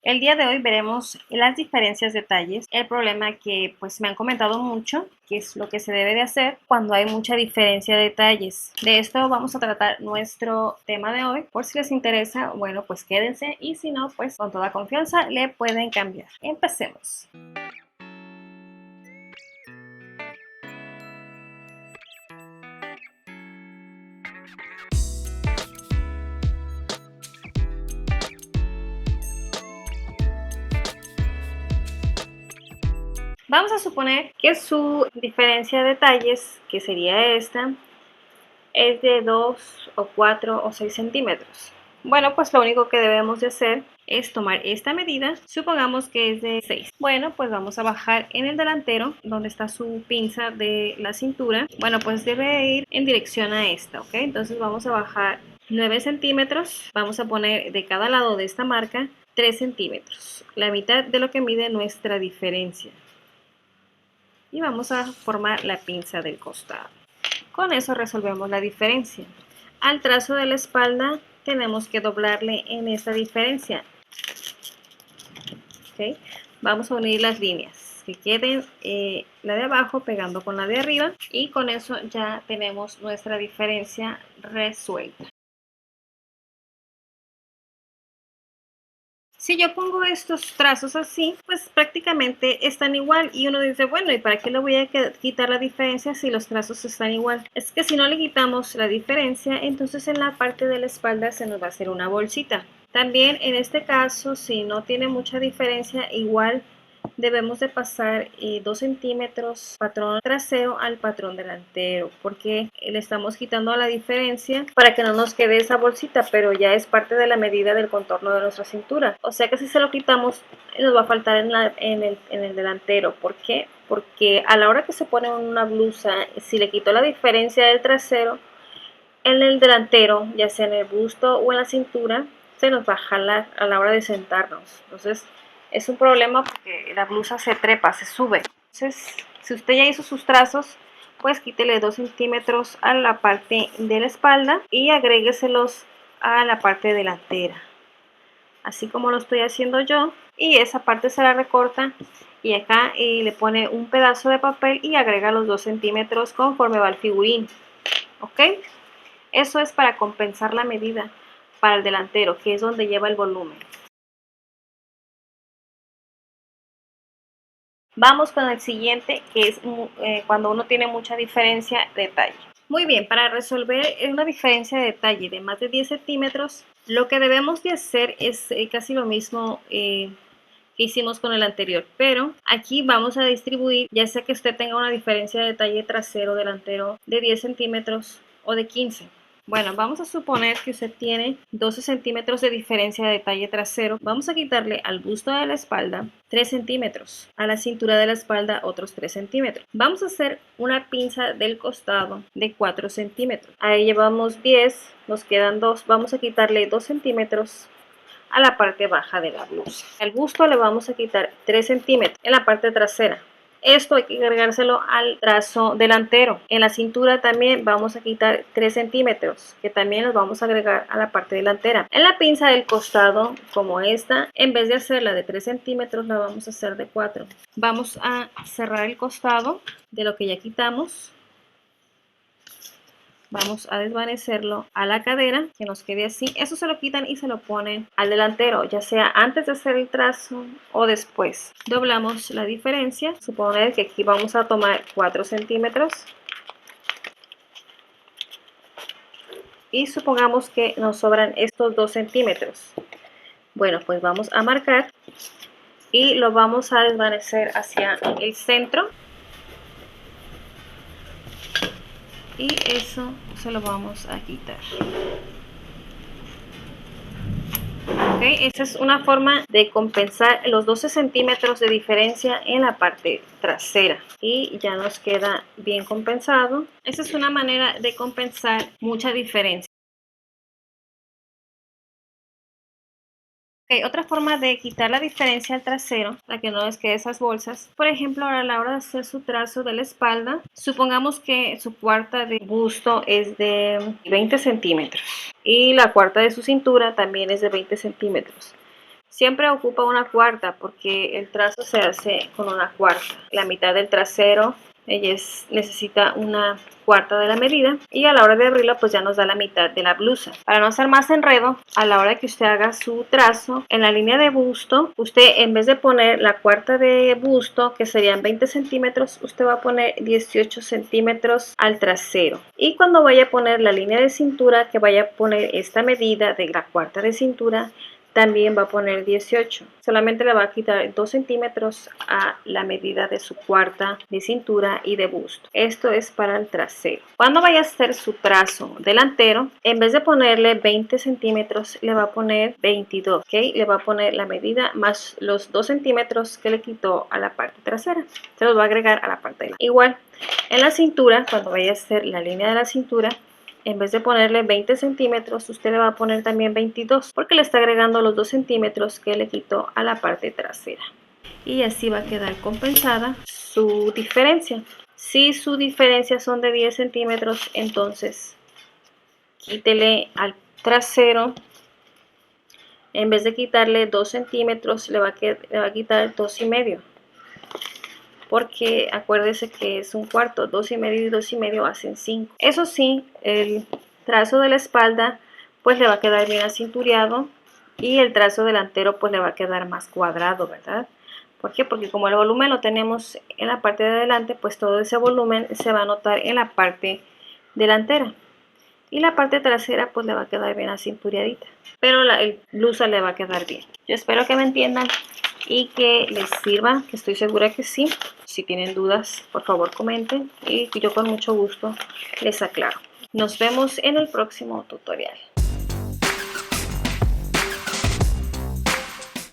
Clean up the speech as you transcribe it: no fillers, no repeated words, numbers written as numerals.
El día de hoy veremos las diferencias de talles, el problema que pues me han comentado mucho, que es lo que se debe de hacer cuando hay mucha diferencia de talles. De esto vamos a tratar nuestro tema de hoy. Por si les interesa, bueno, pues quédense, y si no, pues con toda confianza le pueden cambiar. Empecemos. Vamos a suponer que su diferencia de talles, que sería esta, es de 2 o 4 o 6 centímetros. Bueno, pues lo único que debemos de hacer es tomar esta medida, supongamos que es de 6. Bueno, pues vamos a bajar en el delantero, donde está su pinza de la cintura. Bueno, pues debe ir en dirección a esta, ¿ok? Entonces vamos a bajar 9 centímetros, vamos a poner de cada lado de esta marca 3 centímetros, la mitad de lo que mide nuestra diferencia. Y vamos a formar la pinza del costado. Con eso resolvemos la diferencia. Al trazo de la espalda tenemos que doblarle en esta diferencia. ¿Okay? Vamos a unir las líneas, que queden la de abajo pegando con la de arriba, y con eso ya tenemos nuestra diferencia resuelta. Si yo pongo estos trazos así, pues prácticamente están igual, y uno dice, bueno, ¿y para qué le voy a quitar la diferencia si los trazos están igual? Es que si no le quitamos la diferencia, entonces en la parte de la espalda se nos va a hacer una bolsita. También en este caso, si no tiene mucha diferencia, igual debemos de pasar 2 centímetros patrón trasero al patrón delantero, porque le estamos quitando la diferencia para que no nos quede esa bolsita, pero ya es parte de la medida del contorno de nuestra cintura. O sea que si se lo quitamos, nos va a faltar en el delantero. ¿Por qué? Porque a la hora que se pone una blusa, si le quito la diferencia del trasero, en el delantero, ya sea en el busto o en la cintura, se nos va a jalar a la hora de sentarnos. Entonces es un problema porque la blusa se trepa, se sube. Entonces, si usted ya hizo sus trazos, pues quítele 2 centímetros a la parte de la espalda y agrégueselos a la parte delantera, así como lo estoy haciendo yo. Y esa parte se la recorta, y acá le pone un pedazo de papel y agrega los 2 centímetros conforme va el figurín. ¿Ok? Eso es para compensar la medida para el delantero, que es donde lleva el volumen. Vamos con el siguiente, que es cuando uno tiene mucha diferencia de talle. Muy bien, para resolver una diferencia de talle de más de 10 centímetros, lo que debemos de hacer es casi lo mismo que hicimos con el anterior, pero aquí vamos a distribuir, ya sea que usted tenga una diferencia de talle trasero delantero de 10 centímetros o de 15. Bueno, vamos a suponer que usted tiene 12 centímetros de diferencia de talle trasero. Vamos a quitarle al busto de la espalda 3 centímetros, a la cintura de la espalda otros 3 centímetros. Vamos a hacer una pinza del costado de 4 centímetros. Ahí llevamos 10, nos quedan 2. Vamos a quitarle 2 centímetros a la parte baja de la blusa. Al busto le vamos a quitar 3 centímetros en la parte trasera. Esto hay que agregárselo al trazo delantero. En la cintura también vamos a quitar 3 centímetros, que también los vamos a agregar a la parte delantera. En la pinza del costado, como esta, en vez de hacerla de 3 centímetros, la vamos a hacer de 4. Vamos a cerrar el costado de lo que ya quitamos. Vamos a desvanecerlo a la cadera, que nos quede así. Eso se lo quitan y se lo ponen al delantero, ya sea antes de hacer el trazo o después. Doblamos la diferencia. Suponer que aquí vamos a tomar 4 centímetros. Y supongamos que nos sobran estos 2 centímetros. Bueno, pues vamos a marcar y lo vamos a desvanecer hacia el centro. Y eso se lo vamos a quitar. Okay, esa es una forma de compensar los 12 centímetros de diferencia en la parte trasera, y ya nos queda bien compensado. Esa es una manera de compensar mucha diferencia. Okay, otra forma de quitar la diferencia al trasero, para que no les quede esas bolsas, por ejemplo, a la hora de hacer su trazo de la espalda, supongamos que su cuarta de busto es de 20 centímetros y la cuarta de su cintura también es de 20 centímetros. Siempre ocupa una cuarta porque el trazo se hace con una cuarta. La mitad del trasero necesita una cuarta de la medida y a la hora de abrirla pues ya nos da la mitad de la blusa. Para no hacer más enredo, a la hora que usted haga su trazo en la línea de busto, usted en vez de poner la cuarta de busto, que serían 20 centímetros, usted va a poner 18 centímetros al trasero. Y cuando vaya a poner la línea de cintura, que vaya a poner esta medida de la cuarta de cintura, también va a poner 18. Solamente le va a quitar 2 centímetros a la medida de su cuarta de cintura y de busto. Esto es para el trasero. Cuando vaya a hacer su trazo delantero, en vez de ponerle 20 centímetros, le va a poner 22. ¿Ok? Le va a poner la medida más los 2 centímetros que le quitó a la parte trasera. Se los va a agregar a la parte de la. Igual, en la cintura, cuando vaya a hacer la línea de la cintura, en vez de ponerle 20 centímetros, usted le va a poner también 22 porque le está agregando los 2 centímetros que le quitó a la parte trasera. Y así va a quedar compensada su diferencia. Si su diferencia son de 10 centímetros, entonces quítele al trasero. En vez de quitarle 2 centímetros, le va a quitar 2,5. Porque acuérdese que es un cuarto, 2,5 y 2,5 hacen 5. Eso sí, el trazo de la espalda pues le va a quedar bien acintureado y el trazo delantero pues le va a quedar más cuadrado, ¿verdad? ¿Por qué? Porque como el volumen lo tenemos en la parte de adelante, pues todo ese volumen se va a notar en la parte delantera. Y la parte trasera pues le va a quedar bien acintureadita. Pero la blusa le va a quedar bien. Yo espero que me entiendan y que les sirva, que estoy segura que sí. Si tienen dudas, por favor comenten y yo con mucho gusto les aclaro. Nos vemos en el próximo tutorial.